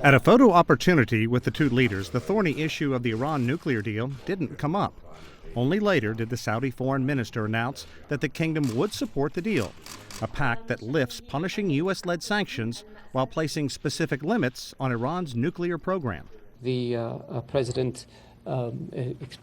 At a photo opportunity with the two leaders, the thorny issue of the Iran nuclear deal didn't come up. Only later did the Saudi foreign minister announce that the kingdom would support the deal, a pact that lifts punishing U.S.-led sanctions while placing specific limits on Iran's nuclear program. The president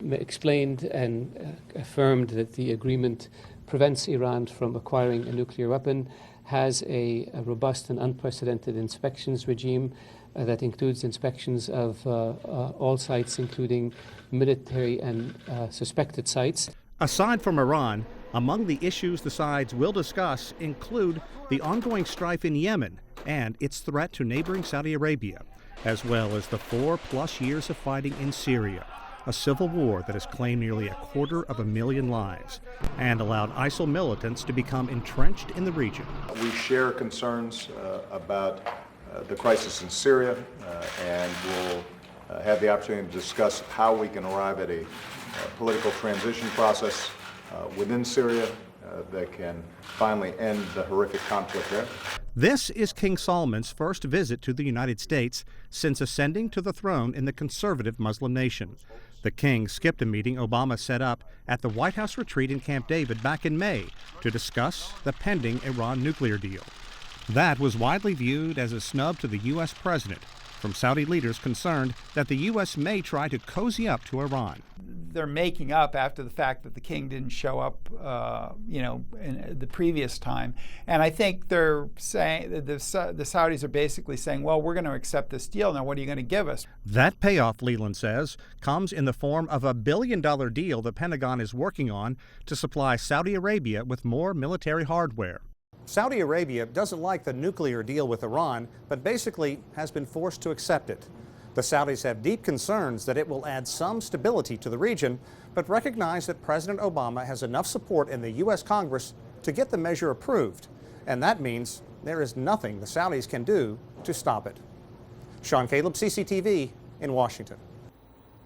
explained and affirmed that the agreement prevents Iran from acquiring a nuclear weapon, has a robust and unprecedented inspections regime that includes inspections of all sites, including military and suspected sites. Aside from Iran, among the issues the sides will discuss include the ongoing strife in Yemen and its threat to neighboring Saudi Arabia, as well as the 4+ years of fighting in Syria, a civil war that has claimed nearly 250,000 lives and allowed ISIL militants to become entrenched in the region. We share concerns about the crisis in Syria, and we'll have the opportunity to discuss how we can arrive at a political transition process within Syria that can finally end the horrific conflict there. This is King Salman's first visit to the United States since ascending to the throne in the conservative Muslim nation. The king skipped a meeting Obama set up at the White House retreat in Camp David back in May to discuss the pending Iran nuclear deal. That was widely viewed as a snub to the U.S. president, from Saudi leaders concerned that the U.S. may try to cozy up to Iran. They're making up after the fact that the king didn't show up, in the previous time. And I think they're saying, the Saudis are basically saying, well, we're going to accept this deal. Now, what are you going to give us? That payoff, Leland says, comes in the form of a $1 billion deal the Pentagon is working on to supply Saudi Arabia with more military hardware. Saudi Arabia doesn't like the nuclear deal with Iran, but basically has been forced to accept it. The Saudis have deep concerns that it will add some stability to the region, but recognize that President Obama has enough support in the U.S. Congress to get the measure approved. And that means there is nothing the Saudis can do to stop it. Sean Callebs, CCTV in Washington.